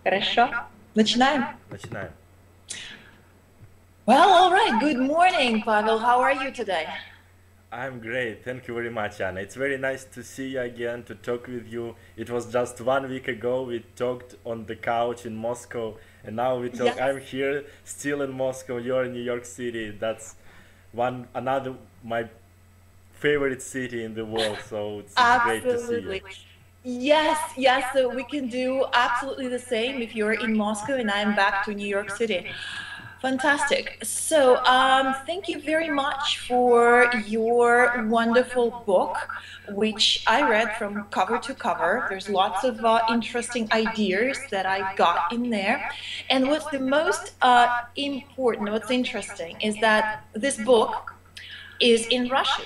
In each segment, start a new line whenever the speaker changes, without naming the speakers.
Хорошо. Начинаем?
Начинаем.
Well, all right. Good morning, Pavel. How are you today?
I'm great. Thank you very much, Anna. It's very nice to see you again, to talk with you. It was just 1 week ago we talked on the couch in Moscow, and now we talk.
Yes,
I'm here, still in Moscow. You're in New York City. That's another my favorite city in the world. So it's great to see you.
absolutely. Yes, yes. So we can do absolutely the same if you're in Moscow and I'm back to New York City. Fantastic. So, thank you very much for your wonderful book, which I read from cover to cover. There's lots of interesting ideas that I got in there. And what's the most important, what's interesting, is that this book is in Russian.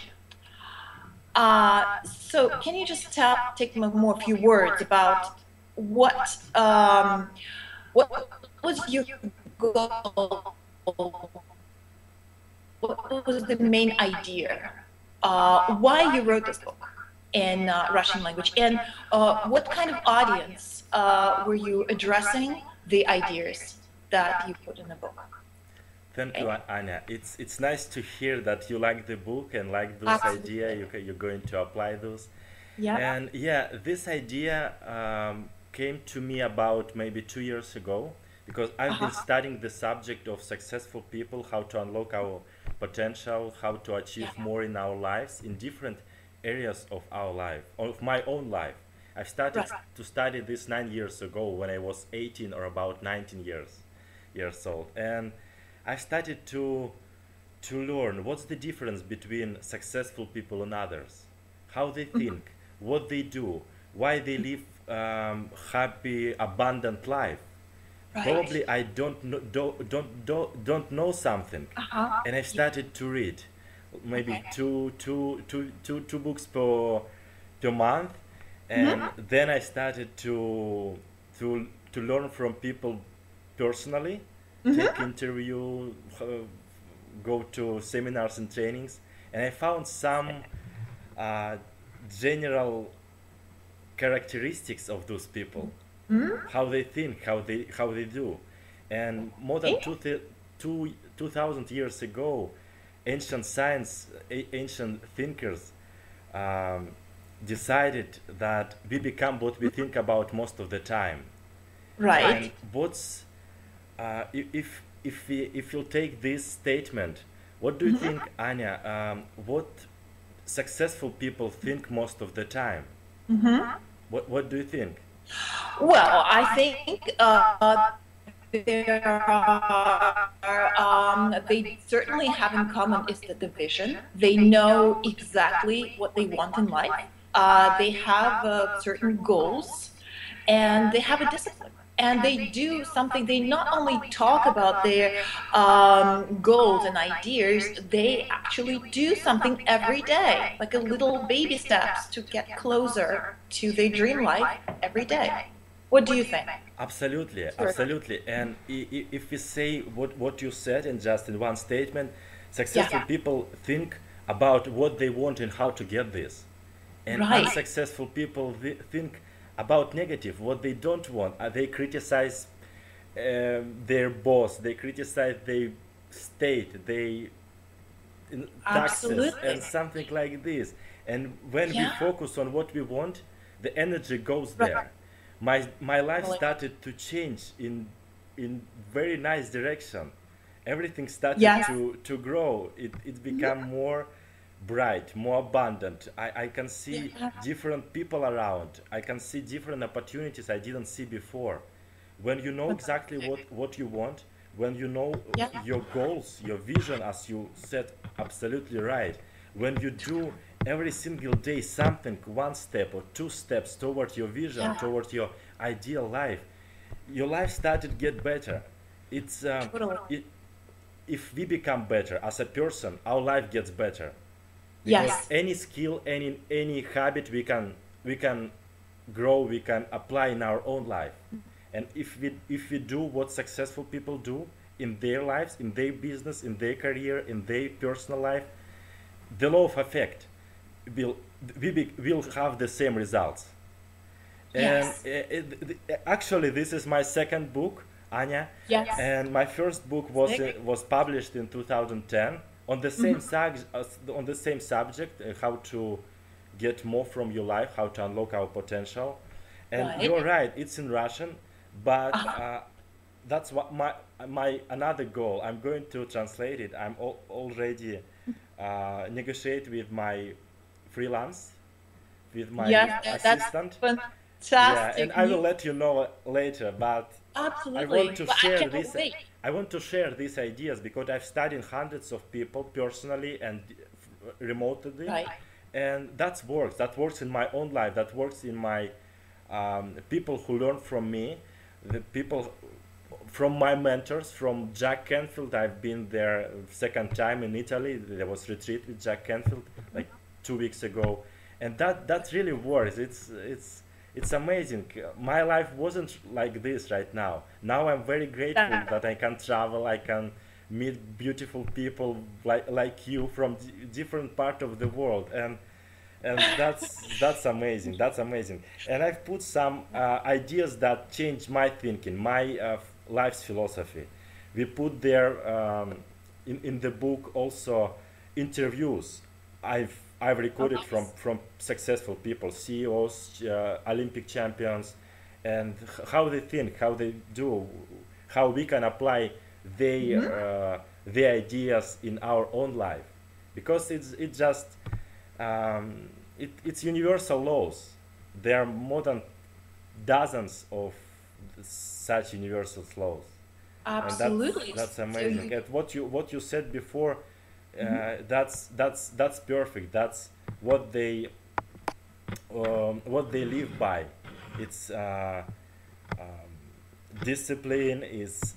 So, can you just take more few words about what what was your goal? What was the main idea? Why you wrote this book in Russian language, and what kind of audience were you addressing the ideas that you put in the book?
Thank you,
Eh,
Anya. It's nice to hear that you like the book and like those idea.
Absolutely.
You're going to apply those.
Yeah.
And yeah, this idea came to me about maybe 2 years ago because I've been
Uh-huh.
studying the subject of successful people, how to unlock our potential, how to achieve
Yeah.
more in our lives in different areas of our life, of my own life. I started
Right.
to study this 9 years ago when I was 18 or about 19 years old, and I started to learn what's the difference between successful people and others, how they
Mhm.
think, what they do, why they live happy, abundant life.
Right.
Probably I don't know something,
Uh-huh.
and I
Yeah.
started to read, maybe
Okay.
two books per month, and
Hmm.
then I started to learn from people personally, take
Hmm.
interview, go to seminars and trainings, and I found some uh, general characteristics of those people,
Hmm.
how they think, how they do, and more than
Okay.
2,000 years ago, ancient science, ancient thinkers um, decided that we become what we think about most of the time.
Right.
And what's if you take this statement, what do you
Hmm.
think, Anya? What successful people think most of the time?
Hmm.
What do you think?
Well, I think there are, they certainly have in common is that the vision. They know exactly what they want in life. They have certain goals and they have a discipline. And they do something, they not only talk about their goals and ideas, they actually do something every day, like a little baby steps to get closer to their dream life every day. What do you think?
Absolutely,
Sure.
absolutely. And if we say what you said in just in one statement, successful
Yeah,
people think about what they want and how to get this. And
right.
unsuccessful people think about negative, what they don't want. They criticize their boss, they criticize their state, they taxes and
Absolutely.
something like this. And when we
Yeah,
focus on what we want, the energy goes
right.
there. My life
Totally.
started to change in very nice direction. Everything started
Yes.
to grow. It
Mhm.
became more bright, more abundant. I can see
Yeah,
different people around. I can see different opportunities I didn't see before. When you know exactly
fantastic.
what you want, when you know
Yeah,
your goals, your vision, as you said, absolutely right. When you do every single day something, one step or two steps toward your vision,
yeah,
toward your ideal life, your life started to get better. It's
totally.
it, if we become better as a person, our life gets better because
Yes.
any skill, any habit we can grow, we can apply in our own life. And if we do what successful people do in their lives, in their business, in their career, in their personal life, the law of effect will will have the same results. And
Yes.
actually, this is my second book, Anya.
Yes.
And my first book was published in 2010 on the same on the same subject, how to get more from your life, how to unlock our potential. And
Right.
you're right, it's in Russian, but
Uh-huh.
that's what my another goal. I'm going to translate it. I'm already negotiate with my freelance, with my
Yes, that's
assistant. Yeah, and
fantastic
I will
news.
let you know later. But I want
Absolutely.
to
Well, I
share
cannot
this.
wait.
I want to share these ideas because I've studied hundreds of people personally and remotely,
Right.
and that works. That works in my own life. That works in my people who learn from me, the people from my mentors, from Jack Canfield. I've been there second time in Italy. There was retreat with Jack Canfield like 2 weeks ago, and that really works. It's amazing. My life wasn't like this right now. Now I'm very grateful
That,
that I can travel. I can meet beautiful people like you from different part of the world, and that's amazing. That's amazing. And I've put some ideas that changed my thinking, my life's philosophy. We put there in the book also interviews I've
oh,
recorded
nice.
from successful people, CEOs, Olympic champions, and how they think, how they do, how we can apply their ideas in our own life, because it's just it's universal laws. There are more than dozens of such universal laws, and
Absolutely.
that's
So
amazing.
you,
And what you said before,
mhm.
that's perfect. That's what they live by. It's discipline, is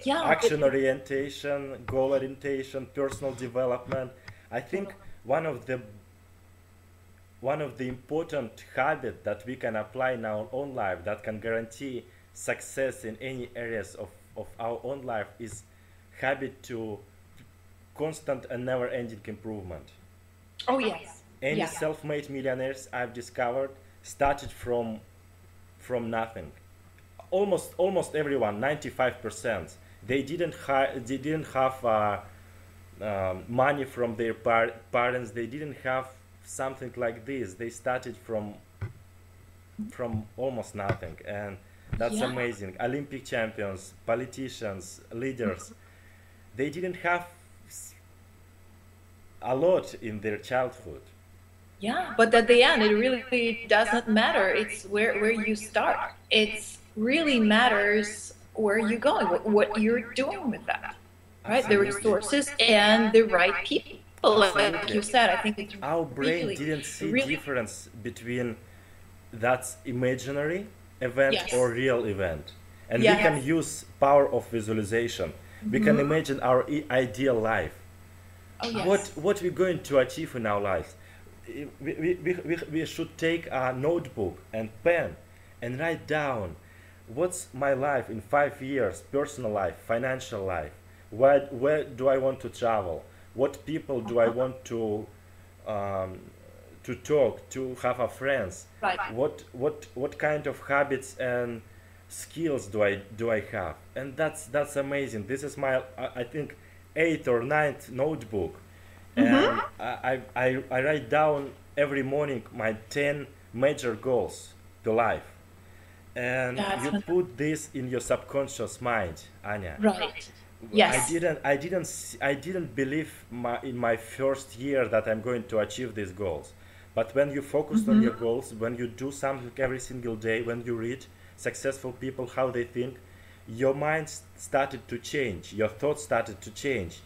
Yeah,
action orientation, goal orientation, personal development. I think one of the one of the important habits that we can apply in our own life that can guarantee success in any areas of our own life is habit to constant and never-ending improvement.
oh yes.
Any
Yeah.
self-made millionaires I've discovered started from nothing. Almost everyone, 95%, they didn't have money from their parents. They didn't have something like this. They started from almost nothing, and that's
Yeah.
amazing. Olympic champions, politicians, leaders, they didn't have a lot in their childhood.
Yeah. But at the end, it really doesn't matter. It's where you start. It's really matters where you're going, what you're doing with that, right? The
Absolutely.
resources and the right people. Like
Absolutely.
you said, I think it's
Our brain
really,
didn't see
really,
difference between that's imaginary event or
yes.
real event. And we can
Yes.
use power of visualization. We can
Hmm.
imagine our ideal life.
Oh,
What
yes.
what we're going to achieve in our lives. We should take a notebook and pen and write down what's my life in 5 years, personal life, financial life. Where do I want to travel? What people do I
Uh-huh.
want um, to talk, to have a friends?
Right.
What kind of habits and skills do I have? And that's amazing. This is my I think eighth or ninth notebook, and
Hmm.
I write down every morning my 10 major goals to life, and
That's
you put this in your subconscious mind, Anya.
right.
I
Yes.
didn't I didn't I didn't believe in my first year that I'm going to achieve these goals. But when you focus on your
Hmm.
goals, when you do something every single day, when you read successful people how they think, your mind started to change, your thoughts started to change,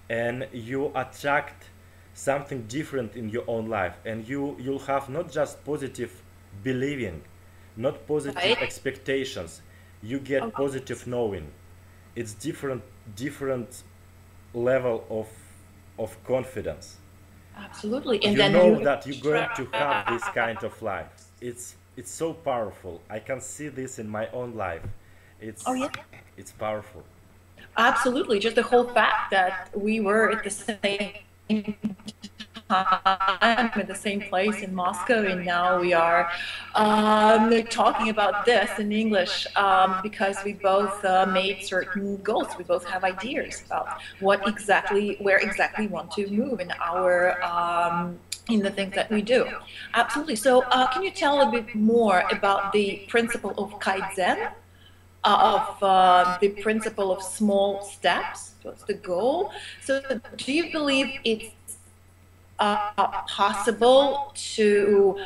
and you attract something different in your own life, and you'll have not just positive believing, not positive
Right.
expectations, you get
Oh,
positive knowing. It's different level of confidence.
absolutely. And
You
then
know
you
that you're going to have this
attract.
kind of life. It's so powerful. I can see this in my own life.
Oh,
It's
yeah.
it's powerful.
Absolutely. Just the whole fact that we were at the same time at the same place in Moscow, and now we are talking about this in English because we both made certain goals. We both have ideas about where exactly we want to move in our in the things that we do. Absolutely. So can you tell a bit more about the principle of Kaizen, the principle of small steps towards the goal? So do you believe it's possible to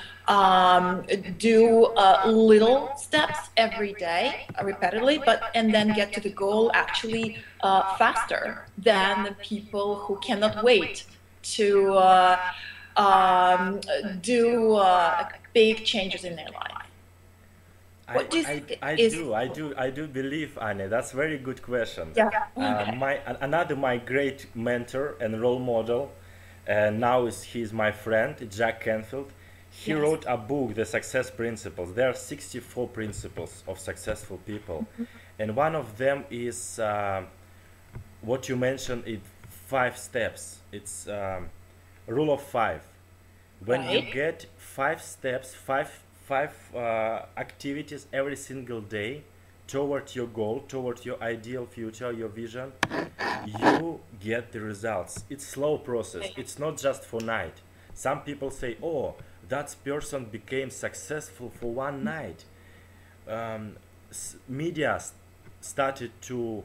do little steps every day, repeatedly, and then get to the goal actually faster than the people who cannot wait to do big changes in their life? What do you think
I do believe, Anna. That's a very good question.
Yeah. Okay.
My great mentor and role model, and now he's my friend, Jack Canfield. He wrote a book, The Success Principles. There are 64 principles of successful people, and one of them is what you mentioned. It 5 steps. It's rule of 5. When you get 5 steps, five activities every single day toward your goal, toward your ideal future, your vision, you get the results. It's slow process. It's not just for night. Some people say, oh, that person became successful for one night. Media started to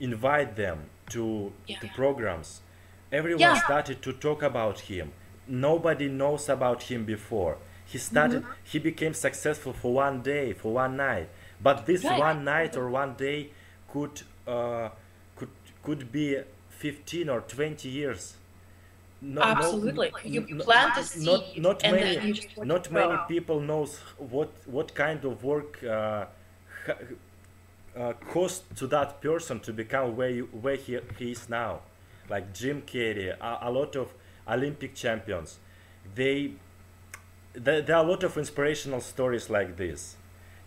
invite them to programs. Everyone started to talk about him. Nobody knows about him before. He became successful for one day, for one night. But this one night or one day could be 15 or 20 years.
Absolutely. You plant a seed,
not many people knows what kind of work cost to that person to become where he is now. Like Jim Carrey, a lot of Olympic champions. There are a lot of inspirational stories like this,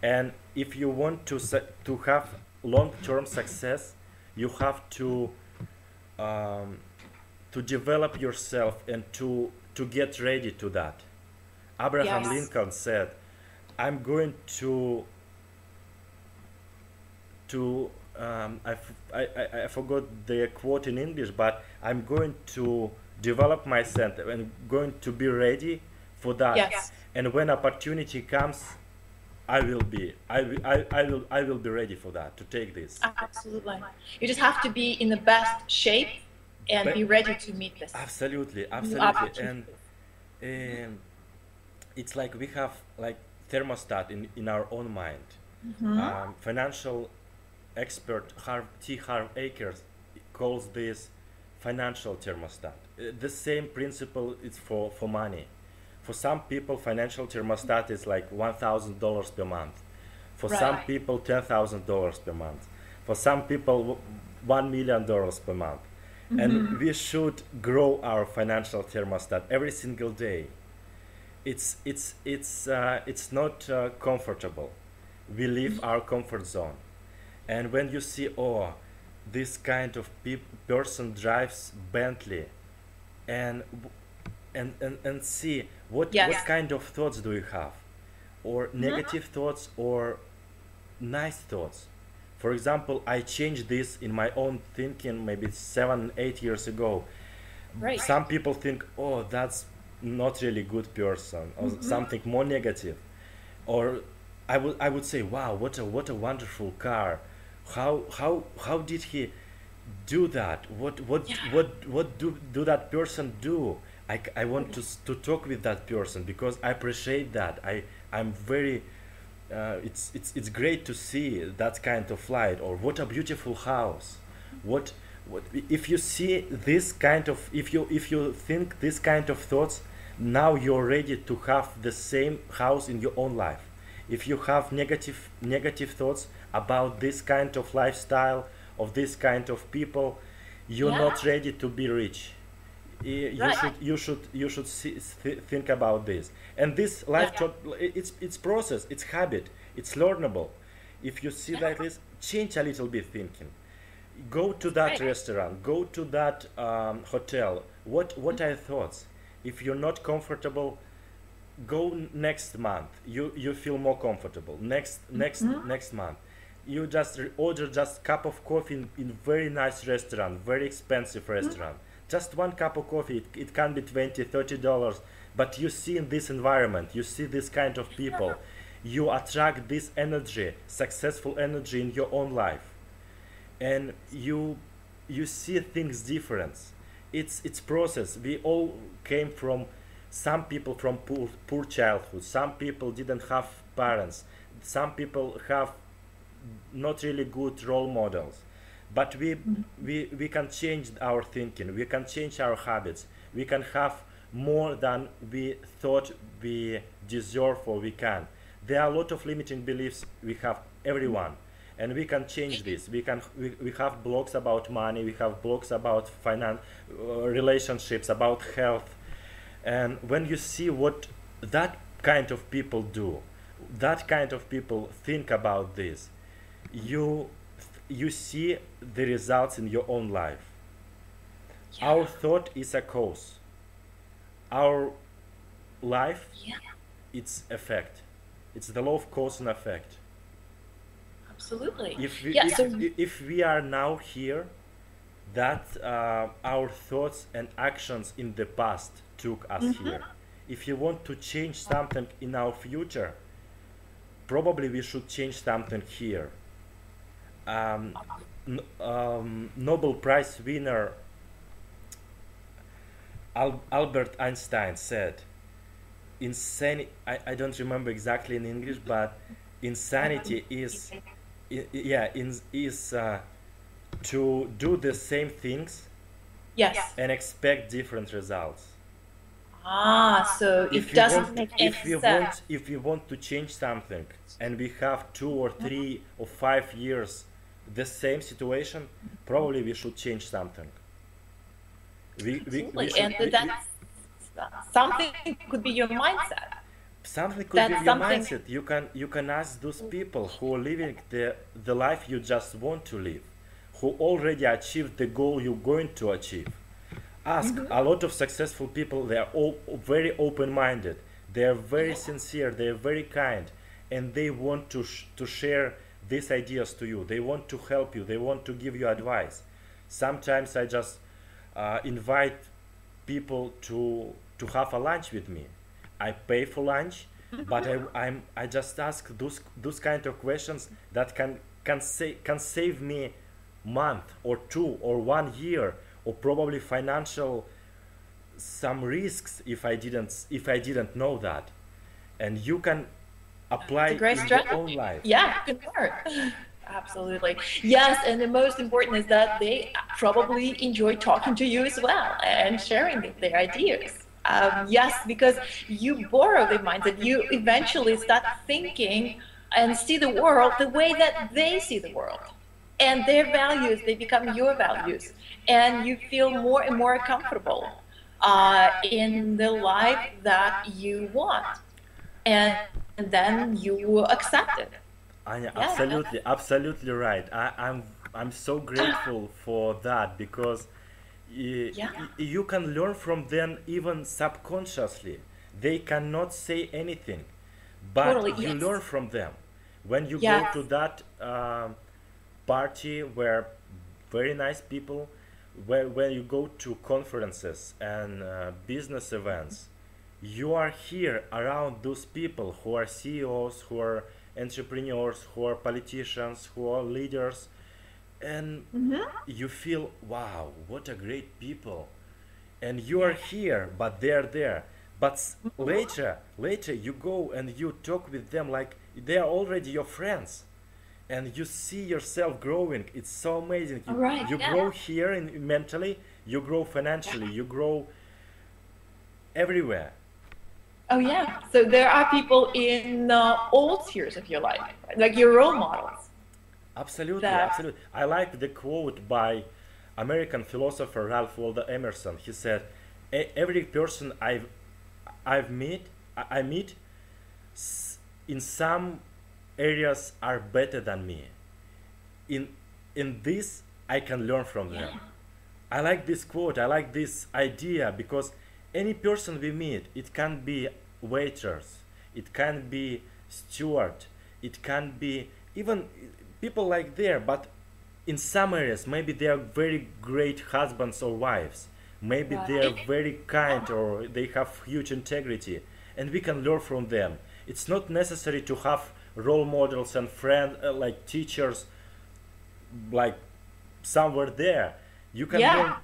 and if you want to have long-term success, you have to develop yourself and to get ready to that. Abraham Lincoln said, "I'm going to I forgot the quote in English, but I'm going to develop myself and going to be ready for that. And when opportunity comes, I will be ready for that, to take this."
Absolutely. You just have to be in the best shape and be ready to meet this.
Absolutely. And it's like we have like thermostat in our own mind. Financial expert T. Harv Akers calls this financial thermostat. The same principle is for money. For some people, financial thermostat is like $1,000 per month. For some people, $10,000 per month. For some people, $1 million per month. And we should grow our financial thermostat every single day. It's not comfortable. We leave our comfort zone. And when you see, oh, this kind of person drives Bentley, and see what kind of thoughts do you have, or negative thoughts or nice thoughts. For example, I changed this in my own thinking maybe 7, 8 years ago. Some people think, oh, that's not really good person, or something more negative. Or I would say, wow, what a wonderful car. How did he do that? What do that person do? I want to talk with that person because I appreciate that. I'm very it's great to see that kind of light, or what a beautiful house. What if you see this kind of, if you think this kind of thoughts, now you're ready to have the same house in your own life. If you have negative thoughts about this kind of lifestyle, of this kind of people, you're not ready to be rich. You should think about this. And this life it's process, it's habit, it's learnable. If you see like this, change a little bit thinking. Go to that restaurant, go to that hotel, what are your thoughts? If you're not comfortable, go next month. You feel more comfortable. Next month, you just order just cup of coffee in very nice restaurant, very expensive restaurant. Just one cup of coffee. It can be $20, $30, but you see in this environment, you see this kind of people, you attract this energy, successful energy in your own life, and you see things different. It's process. We all came from, some people from poor childhood, some people didn't have parents, some people have not really good role models, but we can change our thinking, we can change our habits, we can have more than we thought we deserve or we can. There are a lot of limiting beliefs we have, everyone, and we can change this. We have blogs about money, we have blogs about finance, relationships, about health. And when you see what that kind of people do, that kind of people think about this, you see the results in your own life. Our thought is a cause, our life, it's effect. It's the law of cause and effect.
Absolutely.
If we are now here, that our thoughts and actions in the past took us here. If you want to change something in our future, probably we should change something here. Nobel Prize winner Albert Einstein said, insanity, I don't remember exactly in English, but insanity is to do the same things and expect different results.
So it doesn't make any sense.
If we want to change something and we have 2 or 3 or 5 years the same situation, probably we should change something.
Something could be your mindset.
Something could be your mindset. You can ask those people who are living the life you just want to live, who already achieved the goal you're going to achieve. Ask a lot of successful people. They are all very open-minded. They are very sincere. They are very kind, and they want to share these ideas to you. They want to help you. They want to give you advice. Sometimes I just invite people to have a lunch with me. I pay for lunch, but I just ask those kind of questions that can save me month or 2 or 1 year, or probably financial some risks if I didn't know that. And you can apply it in your own life.
Yeah, good work. Absolutely. Yes, and the most important is that they probably enjoy talking to you as well and sharing their ideas. Yes, because you borrow the mindset. You eventually start thinking and see the world the way that they see the world. And their values, they become your values. And you feel more and more comfortable in the life that you want. And then you accept it.
Anya, absolutely right. I'm so grateful for that, because you can learn from them even subconsciously. They cannot say anything, but you learn from them. When you go to that party where very nice people, when you go to conferences and business events, you are here around those people who are CEOs, who are entrepreneurs, who are politicians, who are leaders, and you feel, wow, what a great people. And you are here, but they're there. But later you go and you talk with them like they are already your friends, and you see yourself growing. It's so amazing. You grow here mentally, you grow financially, you grow everywhere.
Oh yeah, so there are people in all spheres of your life, like your role models.
Absolutely, absolutely. I like the quote by American philosopher Ralph Waldo Emerson. He said, "Every person I meet in some areas are better than me. In this, I can learn from them." I like this quote, I like this idea, because any person we meet, it can be waiters, it can be steward, it can be even people like there, but in some areas maybe they are very great husbands or wives, maybe they are
Right.
very kind or they have huge integrity, and we can learn from them. It's not necessary to have role models and friends, like teachers, like somewhere there. You can learn
Yeah.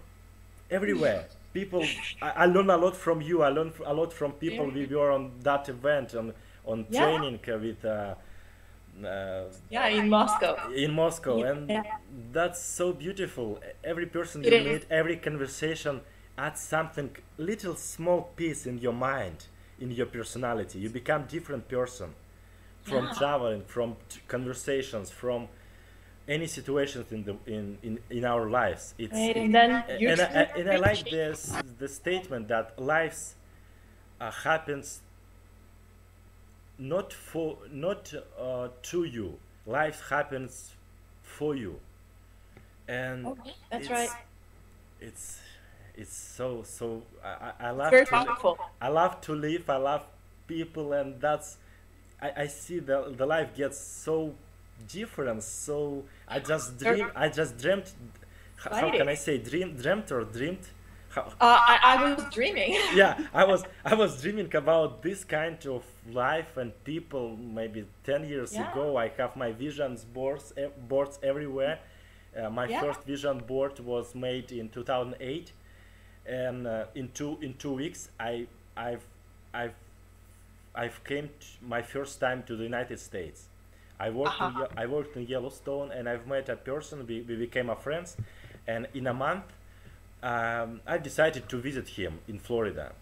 everywhere. People, I learn a lot from you. I learn a lot from people.
Yeah.
We were on that event on
Yeah.
training with uh,
Yeah. In Moscow.
in Moscow, and
Yeah.
that's so beautiful. Every person
It
you
is.
meet, every conversation adds something, little small piece in your mind, in your personality. You become different person from
Yeah.
traveling, from conversations, from any situations in our lives. It's
Right.
it,
And then you
and I like
preach.
this the statement that lives happens not to you. Life happens for you, and
Okay. That's right.
it's it's it's so I
It's
love
very
to
powerful.
I love to live. I love people, and that's I see the life gets so different. So
Very
I just dreamt. How can
exciting.
I say dreamt or dreamed? How,
I was dreaming.
yeah, I was dreaming about this kind of life and people. Maybe 10 years
Yeah.
ago, I have my visions boards everywhere. My
Yeah.
first vision board was made in 2008, and in 2 weeks, I've I've I've came my first time to the United States.
Uh-huh.
I worked in Yellowstone, and I've met a person. We became a friends, and in a month, I decided to visit him in Florida.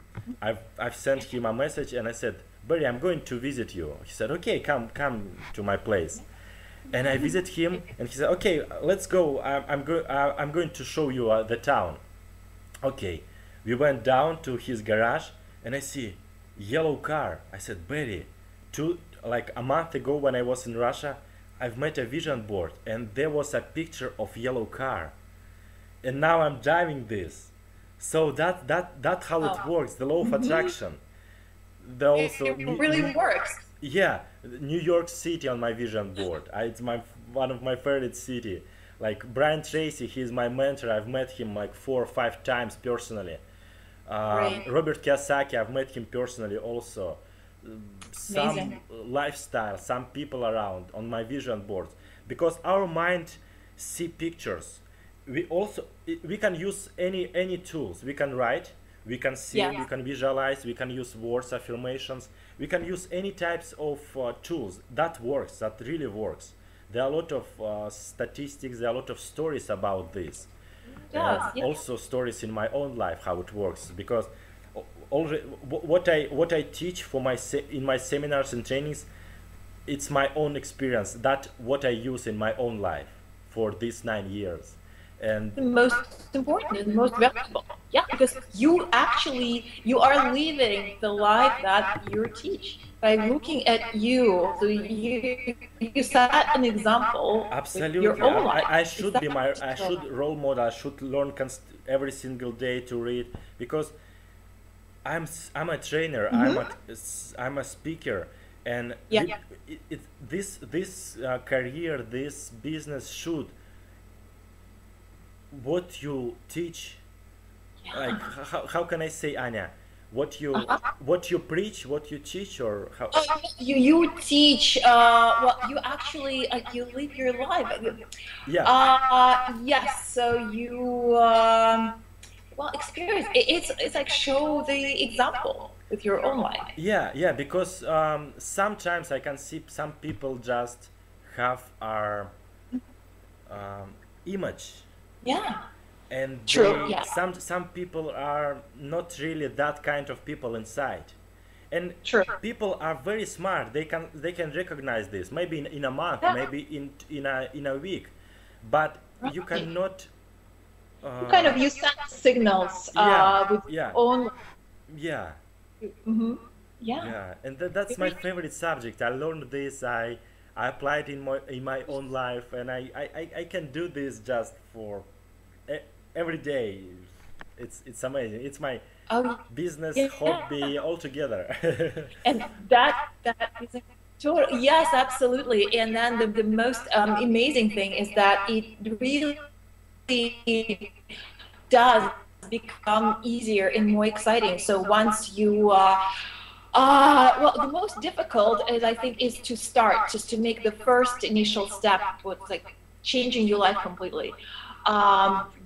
I've sent him a message, and I said, Barry, I'm going to visit you. He said, okay, come to my place. And I visit him, and he said, okay, let's go. I'm going to show you the town. Okay, we went down to his garage, and I see yellow car. I said, Barry, like a month ago when I was in Russia, I've met a vision board, and there was a picture of yellow car, and now I'm driving this. So that's how it
Oh.
works. The law of
Hmm.
attraction. The also
It really works.
yeah, New York City on my vision board. It's my one of my favorite city. Like Brian Tracy, he's my mentor. I've met him like 4 or 5 times personally.
Great.
Robert Kiyosaki, I've met him personally also. Some
Amazing.
lifestyle, some people around on my vision boards, because our mind see pictures. We can use any tools. We can write, we can see, we
Yeah.
can visualize, we can use words, affirmations, we can use any types of tools that works, that really works. There are a lot of statistics, there are a lot of stories about this,
It
and
does. Yeah.
also stories in my own life how it works, because already what I teach for in my seminars and trainings, it's my own experience, that what I use in my own life for these 9 years. And
The most important and the most valuable. Yeah, because you are living the life that you teach by looking at you. So you set an example with your
absolutely,
own life.
I
Is
should
that
be I should role model. I should learn every single day to read, because I'm a trainer. I'm a speaker, and
yeah,
this career, this business should, what you teach, like
yeah.
how can I say, Anya,
Uh-huh.
what you preach, what you teach, or how?
You teach well you actually you live your life.
Yeah,
Yes, so you well experience it's like show the example with your own life.
yeah, because sometimes I can see some people just have our um, image,
Yeah,
and
true. Yeah,
some people are not really that kind of people inside, and
true.
people are very smart. They can recognize this maybe in a month,
Yeah,
maybe in a week, but you
right.
cannot
Kind
uh,
of you send signals
yeah,
with your
yeah,
own.
yeah,
Hmm. Yeah.
yeah, and that's my favorite subject. I learned this. I applied in my own life, and I can do this just for e- every day. It's amazing. It's my
Oh,
business,
yeah.
hobby altogether.
And that is a total, yes, absolutely. And then the most amazing thing is that it really does become easier and more exciting. So once you well, the most difficult is, I think, is to start, just to make the first initial step towards like changing your life completely.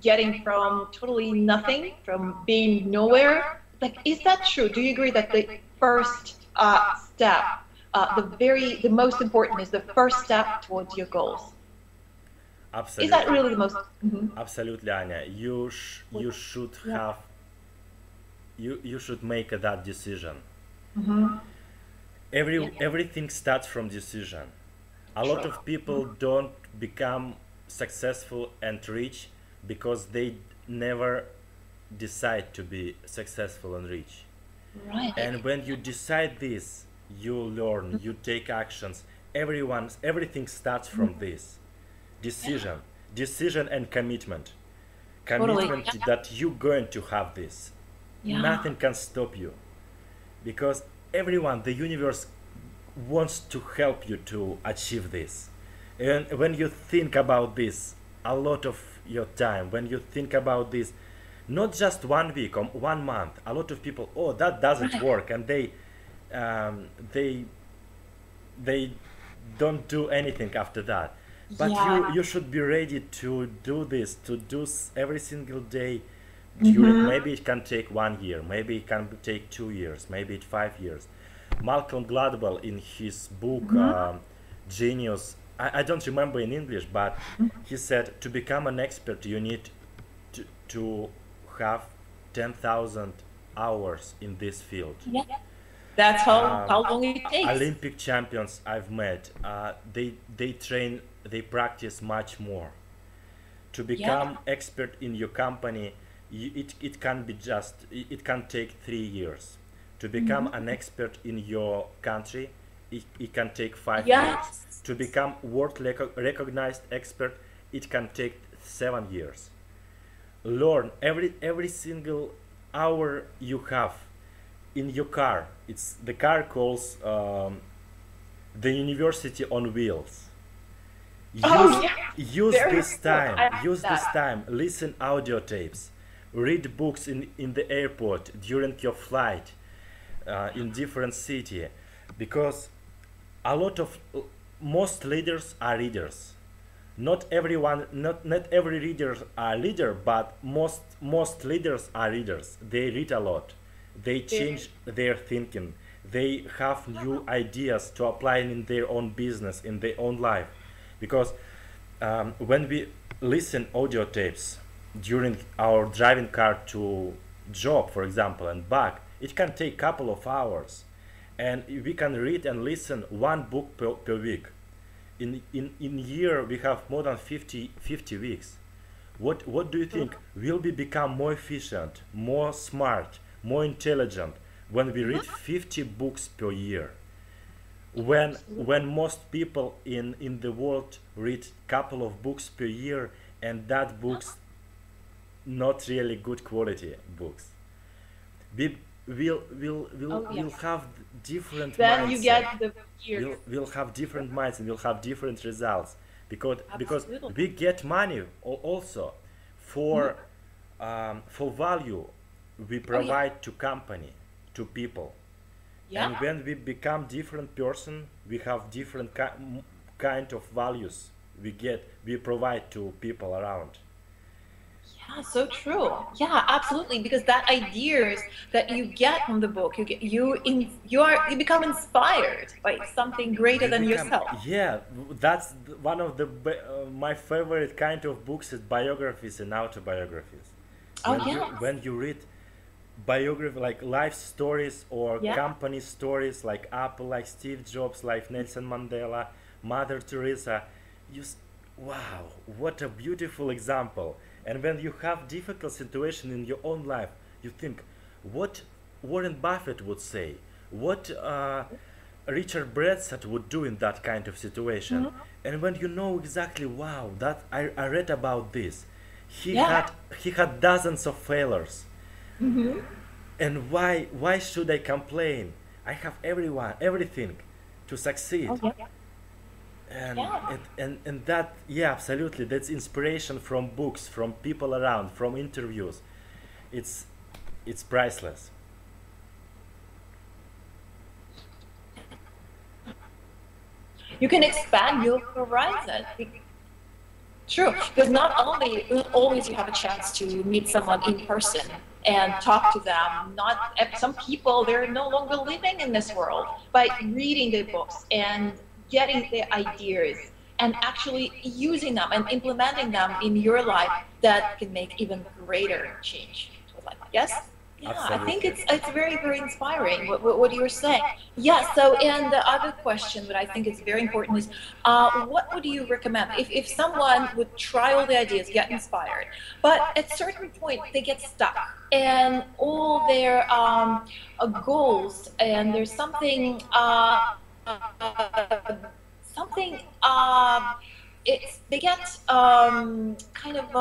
Getting from totally nothing, from being nowhere. Like, is that true? Do you agree that the first step, the most important is the first step towards your goals? Is that
Absolutely.
really the most? Mhm.
Absolutely, Anya. You should
Yeah.
have you should make that decision.
Hmm. Yeah.
Everything starts from decision. A lot
True.
of people don't become successful and rich because they never decide to be successful and rich.
Right.
And when you decide this, you learn, you take actions. Everything starts from this
Yeah.
decision, decision and commitment.
Totally.
Commitment that you're going to have this.
Yeah.
Nothing can stop you because everyone, the universe wants to help you to achieve this. And when you think about this a lot of your time, when you think about this, not just 1 week or 1 month, a lot of people, oh, that doesn't
Right.
work, and um, they they don't do anything after that. But
Yeah.
you should be ready to do this, to do every single day during,
Hmm.
maybe it can take 1 year, maybe it can take 2 years, maybe it's 5 years. Malcolm Gladwell in his book
Hmm.
Genius, I don't remember in English, but he said to become an expert you need to have 10,000 hours in this field.
Yeah. That's how
um,
long it takes.
Olympic champions I've met, they train, they practice much more. To
Yeah.
become expert in your company, it can be just, it can take 3 years. To become an
Hmm.
expert in your country, it can take 5 years.
Yes.
To become world recognized expert, it can take 7 years. Learn every single hour you have in your car. It's the car calls the university on wheels.
Oh,
use
yeah.
use
Very
this
cool.
time,
I like
use this
that.
time, listen audio tapes, read books in the airport during your flight, in different city, because a lot of most leaders are readers. Not everyone, not every reader are leader, but most leaders are readers. They read a lot, they
Very.
change their thinking, they have new ideas to apply in their own business, in their own life. Because when we listen audio tapes during our driving car to job, for example, and back, it can take couple of hours, and we can read and listen one book per week. In year we have more than 50 weeks. What do you think? Will we become more efficient, more smart, more intelligent when we read 50 books per year? When most people in the world read couple of books per year, and that books not really good quality books. We
Oh, yeah.
will have different
Then you
mindset.
get the years.
We'll have different minds and we'll have different results, because
Absolutely.
we get money also
Mhm.
for value we
Oh, yeah.
provide to company, to people.
Yeah.
And when we become different person, we have different kind of values we provide to people around.
Yeah, so true. Yeah, absolutely. Because that ideas that you get from the book, you become inspired by something greater
You
than
become,
yourself.
yeah, that's one of the my favorite kind of books is biographies and autobiographies.
Oh,
When
yes.
you read biography like life stories or
Yeah.
company stories like Apple, like Steve Jobs, like Nelson Mandela, Mother Teresa, wow, what a beautiful example. And when you have difficult situation in your own life, you think what Warren Buffett would say, what Richard Branson would do in that kind of situation.
Mhm.
And when you know exactly, wow, that I read about this, He had dozens of failures.
Mm-hmm.
And why should I complain? I have everything to succeed.
Oh, yeah.
And,
Yeah.
and that, yeah, absolutely, that's inspiration from books, from people around, from interviews. It's priceless.
You can expand your horizon. True, because not always you have a chance to meet someone in person and talk to them. Not some people, they're no longer living in this world. By reading the books and getting their ideas and actually using them and implementing them in your life, that can make even greater change to life. Yes. Yeah,
Absolutely.
I think it's very, very inspiring what you're saying. Yeah, so, and the other question that I think is very important is, what would you recommend if someone would try all the ideas, get inspired, but at a certain point they get stuck and all their goals, and there's something, they get kind of,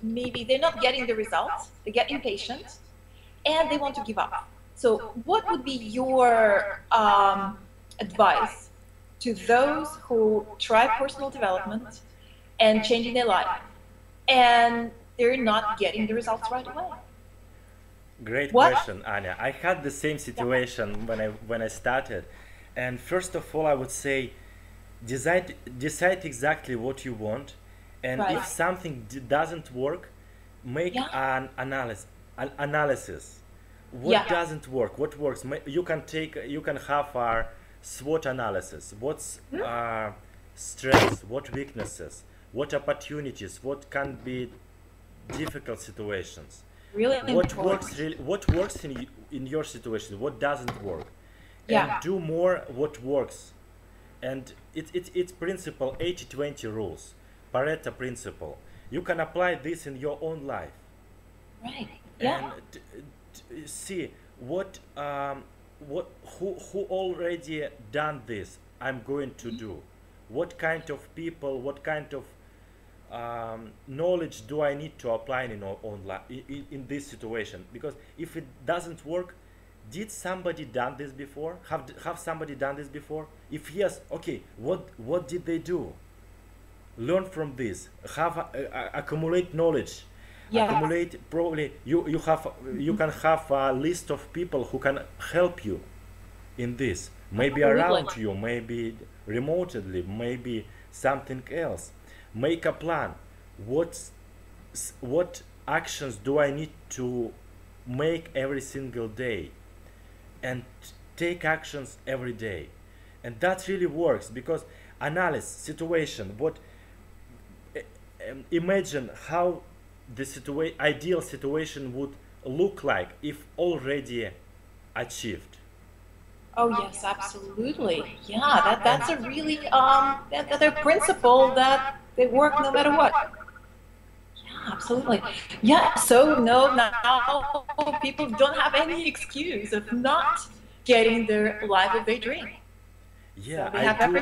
maybe they're not getting the results, they get impatient, and they want to give up. So what would be your advice to those who try personal development and changing their life, and they're not getting the results right away?
Great question, Anya. I had the same situation when I started, and first of all, I would say, decide exactly what you want, and if something doesn't work, make an analysis. What doesn't work? What works? You can have a SWOT analysis. What's strengths? What weaknesses? What opportunities? What can be difficult situations?
Really
what works in your situation? What doesn't work? And do more what works. And it's principle 80-20 rules, Pareto principle. You can apply this in your own life.
Right. Yeah.
And see who already done this. I'm going to do. What kind of people? What kind of knowledge do I need to apply in our own life in this situation? Because if it doesn't work, did somebody done this before? Have somebody done this before? If yes, okay, what did they do? Learn from this. Accumulate knowledge. Accumulate. Probably you can have a list of people who can help you in this. Maybe around you, maybe remotely, maybe something else. Make a plan. What actions do I need to make every single day? And take actions every day. And that really works, because analysis, situation, imagine how the ideal situation would look like if already achieved.
Oh yes, absolutely. Yeah, that's a really another principle that they work no matter what. Yeah, absolutely. Yeah, so now people don't have any excuse of not getting their life of their dream.
Yeah,
so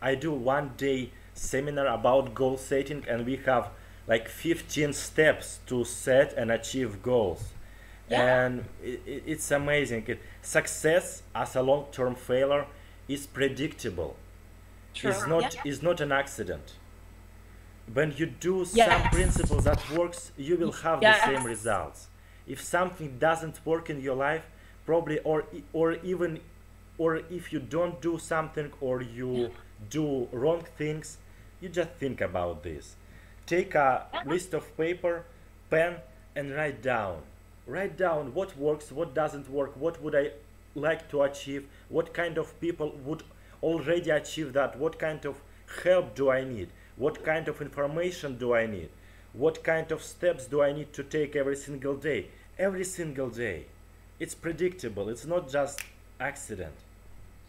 I do one day seminar about goal setting, and we have like 15 steps to set and achieve goals. And it's amazing. Success as a long-term failure is predictable.
True.
It's not an accident. When you do some principles that works, you will have the same results. If something doesn't work in your life, probably, or if you don't do something, or you do wrong things, you just think about this. Take a list of paper, pen, and write down. Write down what works, what doesn't work, what would I like to achieve, what kind of people would already achieve that, what kind of help do I need, what kind of information do I need, what kind of steps do I need to take every single day. Every single day. It's predictable, it's not just accident.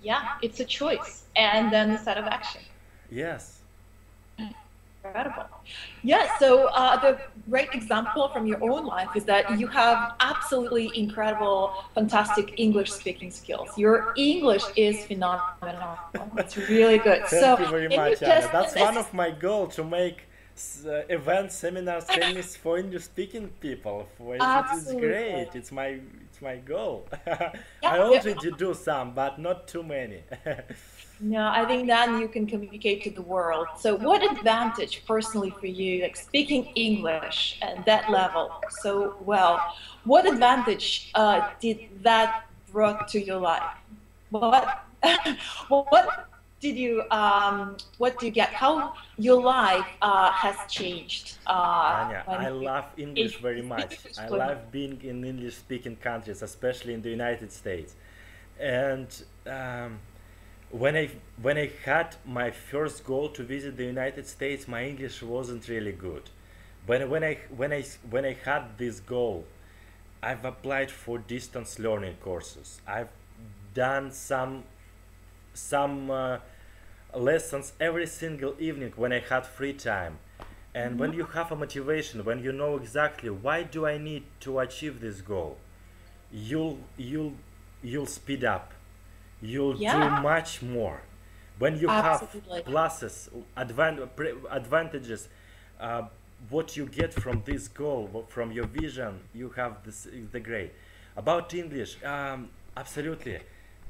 Yeah, it's a choice and then a set of action.
Yes.
Incredible. Yeah, so the great example from your own life is that you have absolutely incredible, fantastic English speaking skills. Your English is phenomenal. It's really good.
Thank you very much, Anna. That's one of my goals, to make events, seminars, trainings for English speaking people. It's great.
Absolutely.
It's my goal.
Yeah,
I
yeah.
already do some, but not too many.
No, I think then you can communicate to the world. So, what advantage personally for you, like speaking English at that level so well, what advantage did that brought to your life? What what do you get? How your life has changed
Anya,
when
I
you
love English very much.
speak
I
fluently?
love being in English speaking countries, especially in the United States. And when I had my first goal to visit the United States, my English wasn't really good. But when I had this goal, I've applied for distance learning courses. I've done some lessons every single evening when I had free time. And when you have a motivation, when you know exactly why do I need to achieve this goal, you'll you'll you'll speed up. You'll do
Yeah,
much more. When you have
absolutely.
pluses, advantages, uh, what you get from this goal, from your vision, you have this is the great. About English, absolutely.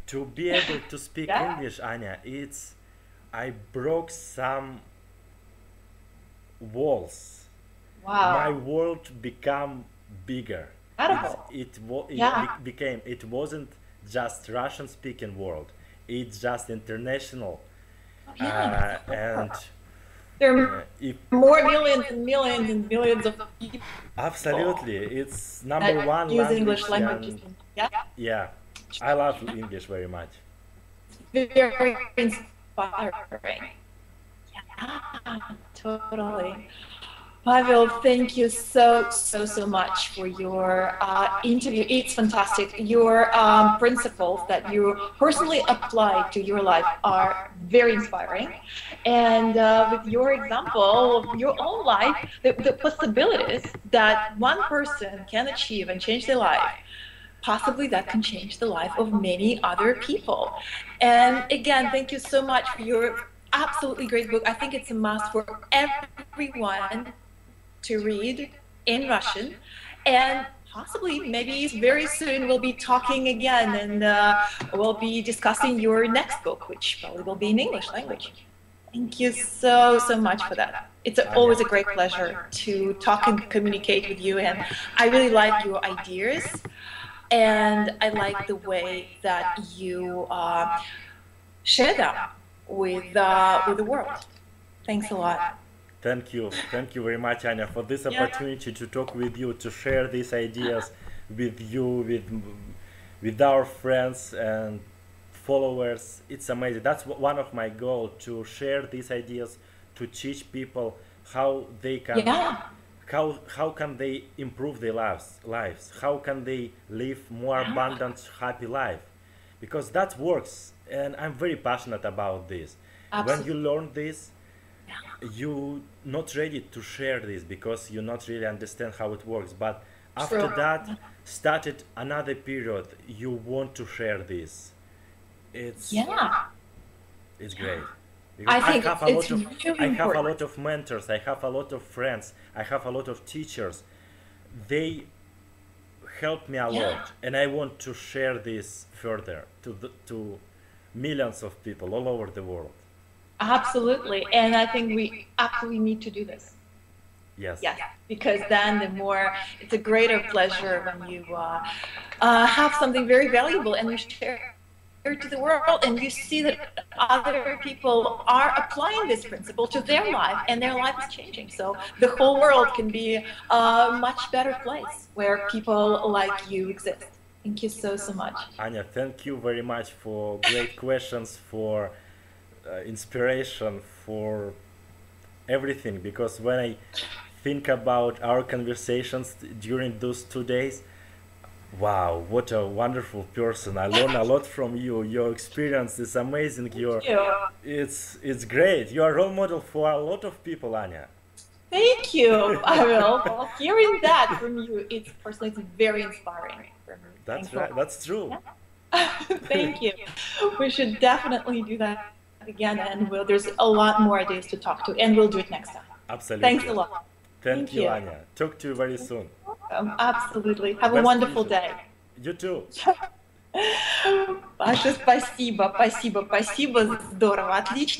To be able to speak
Yeah.
English, Anya, it's I broke some walls. My
Wow.
world become bigger.
Incredible. Yeah.
Became it wasn't just Russian speaking world. It's just international.
Oh, yeah.
And
There are
if
more millions and millions and millions of people
absolutely, it's number
that
one
use English
language,
languages.
and
Yeah,
yeah, I love English very much.
very inspiring. Yeah, totally. Pavel, thank you so much for your interview. It's fantastic. Your principles that you personally apply to your life are very inspiring. And with your example of your own life, the possibilities that one person can achieve and change their life, possibly that can change the life of many other people. And again, thank you so much for your absolutely great book. I think it's a must for everyone to read in Russian, and possibly maybe very soon we'll be talking again, and we'll be discussing your next book, which probably will be in English language. Thank you so much for that. It's
Anya,
always a great pleasure to talk and communicate with you, and I really like your ideas, and I like the way that you share them with the world. Thanks a lot.
thank you very much, Anya, for this
Yeah.
opportunity to talk with you, to share these ideas with you, with our friends and followers. It's amazing. That's one of my goals, to share these ideas, to teach people how they can
Yeah.
how can they improve their lives, how can they live more
Yeah.
abundant, happy life, because that works, and I'm very passionate about this. When you
Absolutely.
learn this, you not ready to share this because you not really understand how it works, but after
True.
that started another period, you want to share this. it's
Yeah.
it's great, because
I think it's
I
really
have a
important.
lot of mentors, I have a lot of friends, I have a lot of teachers. They help me a
Yeah.
lot, and I want to share this further to millions of people all over the world.
Absolutely. And I think we absolutely need to do this.
Yes.
Yes, because then the more it's a greater pleasure when you have something very valuable and you share it to the world, and you see that other people are applying this principle to their life, and their life is changing. So the whole world can be a much better place where people like you exist. Thank you so much.
Anya, thank you very much for great questions, for inspiration, for everything. Because when I think about our conversations during those 2 days, wow, what a wonderful person! I learn a lot from you. Your experience is amazing.
Thank you.
It's great. You are a role model for a lot of people, Anya.
Thank you, Pavel. Well, hearing that from you, it's personally, it's very inspiring for me.
That's
Thanks a
right.
lot.
That's true.
Thank you. We should definitely do that again, and there's a lot more ideas to talk to, and we'll do it next time.
Absolutely.
Thanks a lot.
Thank you, Anya. Talk to you very soon.
Absolutely. Have a
Best
wonderful
wishes.
day.
You too.
Паша, спасибо, спасибо, спасибо. Здорово, отлично.